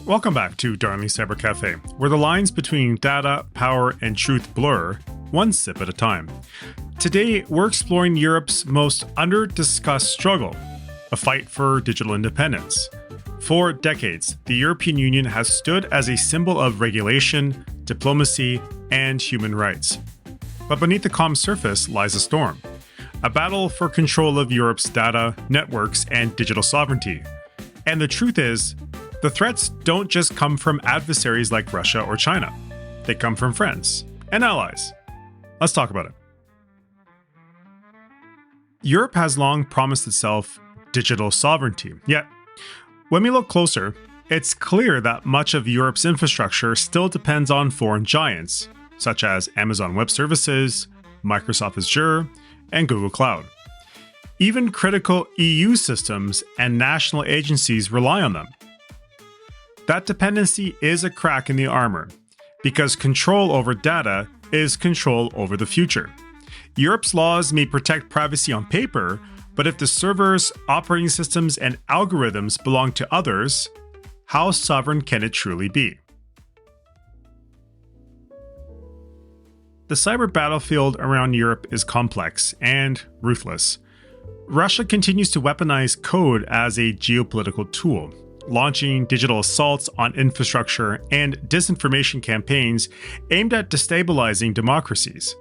Welcome back to Darnley Cyber Cafe, where the lines between data, power, and truth blur, one sip at a time. Today, we're exploring Europe's most under-discussed struggle, a fight for digital independence. For decades, the European Union has stood as a symbol of regulation, diplomacy, and human rights. But beneath the calm surface lies a storm, a battle for control of Europe's data, networks, and digital sovereignty. And the truth is, the threats don't just come from adversaries like Russia or China. They come from friends and allies. Let's talk about it. Europe has long promised itself digital sovereignty. Yet, when we look closer, it's clear that much of Europe's infrastructure still depends on foreign giants, such as Amazon Web Services, Microsoft Azure, and Google Cloud. Even critical EU systems and national agencies rely on them. That dependency is a crack in the armor, because control over data is control over the future. Europe's laws may protect privacy on paper, but if the servers, operating systems, and algorithms belong to others, how sovereign can it truly be? The cyber battlefield around Europe is complex and ruthless. Russia continues to weaponize code as a geopolitical tool, launching digital assaults on infrastructure and disinformation campaigns aimed at destabilizing democracies.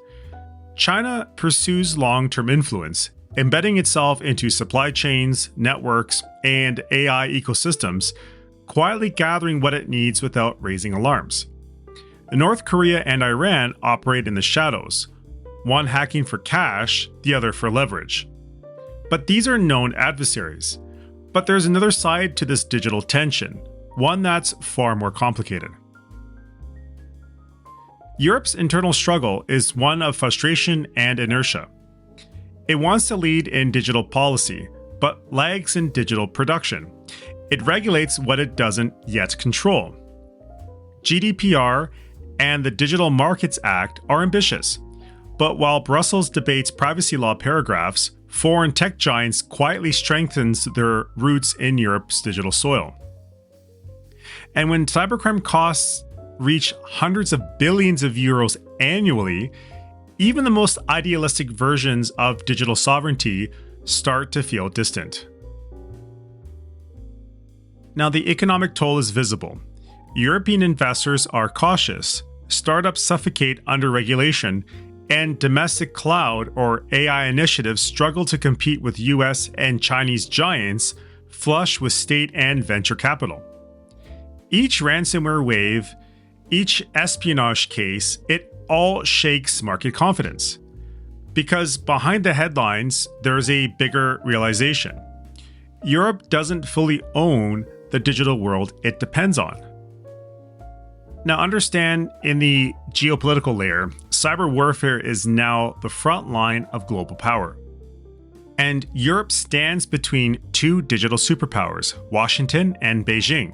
China pursues long-term influence, embedding itself into supply chains, networks, and AI ecosystems, quietly gathering what it needs without raising alarms. North Korea and Iran operate in the shadows, one hacking for cash, the other for leverage. But these are known adversaries. But there's another side to this digital tension, one that's far more complicated. Europe's internal struggle is one of frustration and inertia. It wants to lead in digital policy, but lags in digital production. It regulates what it doesn't yet control. GDPR and the Digital Markets Act are ambitious, but while Brussels debates privacy law paragraphs, foreign tech giants quietly strengthens their roots in Europe's digital soil. And when cybercrime costs reach hundreds of billions of euros annually, even the most idealistic versions of digital sovereignty start to feel distant. Now, the economic toll is visible. European investors are cautious, startups suffocate under regulation, and domestic cloud or AI initiatives struggle to compete with US and Chinese giants flush with state and venture capital. Each ransomware wave, each espionage case, it all shakes market confidence. Because behind the headlines, there's a bigger realization. Europe doesn't fully own the digital world it depends on. Now understand, in the geopolitical layer, cyber warfare is now the front line of global power. And Europe stands between two digital superpowers, Washington and Beijing.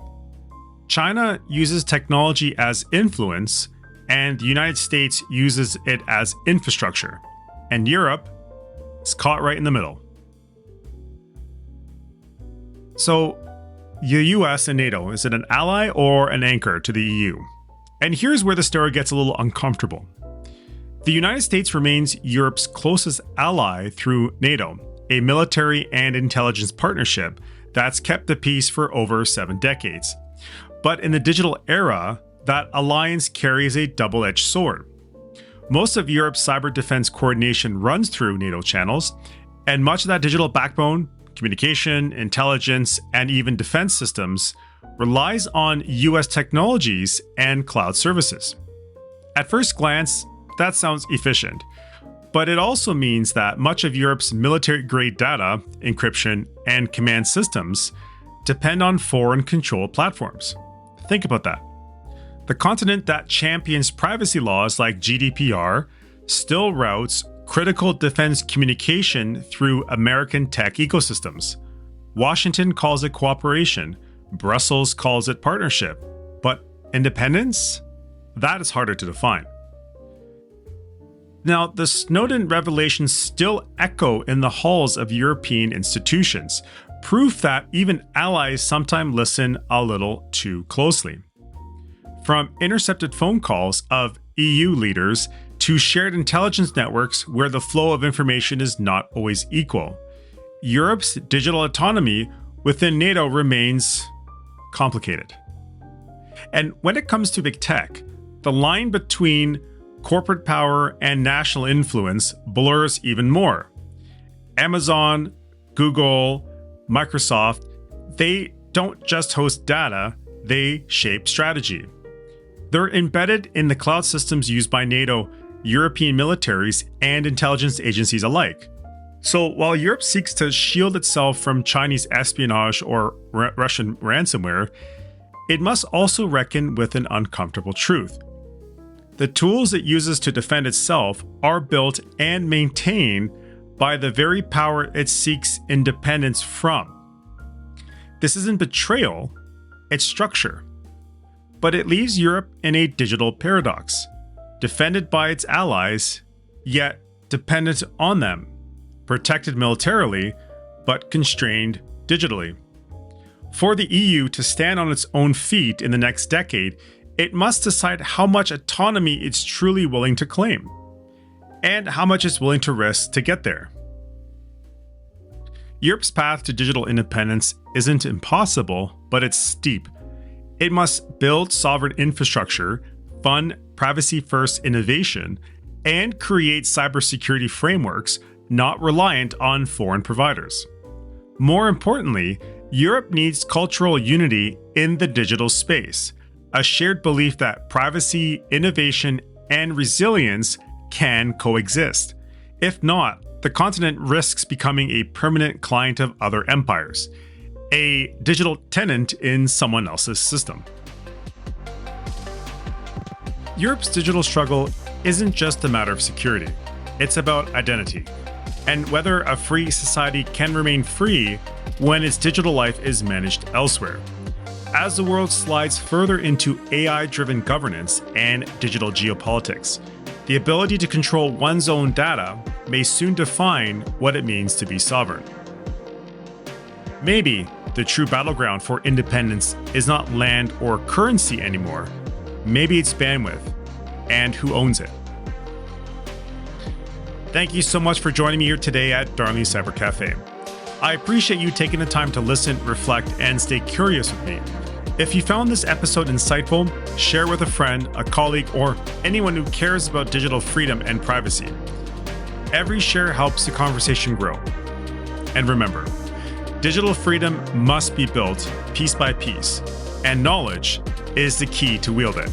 China uses technology as influence, and the United States uses it as infrastructure. And Europe is caught right in the middle. So, the US and NATO, is it an ally or an anchor to the EU? And here's where the story gets a little uncomfortable. The United States remains Europe's closest ally through NATO, a military and intelligence partnership that's kept the peace for over 7 decades. But in the digital era, that alliance carries a double-edged sword. Most of Europe's cyber defense coordination runs through NATO channels, and much of that digital backbone, communication, intelligence, and even defense systems relies on US technologies and cloud services. At first glance, that sounds efficient, but it also means that much of Europe's military-grade data, encryption, and command systems depend on foreign-controlled platforms. Think about that. The continent that champions privacy laws like GDPR still routes critical defense communication through American tech ecosystems. Washington calls it cooperation, Brussels calls it partnership, but independence? That is harder to define. Now, the Snowden revelations still echo in the halls of European institutions. proof that even allies sometimes listen a little too closely. From intercepted phone calls of EU leaders to shared intelligence networks where the flow of information is not always equal, Europe's digital autonomy within NATO remains complicated. And when it comes to big tech, the line between corporate power and national influence blurs even more. Amazon, Google, Microsoft, they don't just host data, they shape strategy. They're embedded in the cloud systems used by NATO, European militaries, and intelligence agencies alike. So while Europe seeks to shield itself from Chinese espionage or Russian ransomware, it must also reckon with an uncomfortable truth. The tools it uses to defend itself are built and maintained by the very power it seeks independence from. This isn't betrayal, it's structure. But it leaves Europe in a digital paradox, defended by its allies, yet dependent on them, protected militarily, but constrained digitally. For the EU to stand on its own feet in the next decade, it must decide how much autonomy it's truly willing to claim, and how much it's willing to risk to get there. Europe's path to digital independence isn't impossible, but it's steep. It must build sovereign infrastructure, fund privacy-first innovation, and create cybersecurity frameworks not reliant on foreign providers. More importantly, Europe needs cultural unity in the digital space, a shared belief that privacy, innovation, and resilience can coexist. If not, the continent risks becoming a permanent client of other empires, a digital tenant in someone else's system. Europe's digital struggle isn't just a matter of security, it's about identity, and whether a free society can remain free when its digital life is managed elsewhere. As the world slides further into AI-driven governance and digital geopolitics, the ability to control one's own data may soon define what it means to be sovereign. Maybe the true battleground for independence is not land or currency anymore. Maybe it's bandwidth and who owns it. Thank you so much for joining me here today at Darnley Cyber Cafe. I appreciate you taking the time to listen, reflect, and stay curious with me. If you found this episode insightful, share with a friend, a colleague, or anyone who cares about digital freedom and privacy. Every share helps the conversation grow. And remember, digital freedom must be built piece by piece, and knowledge is the key to wield it.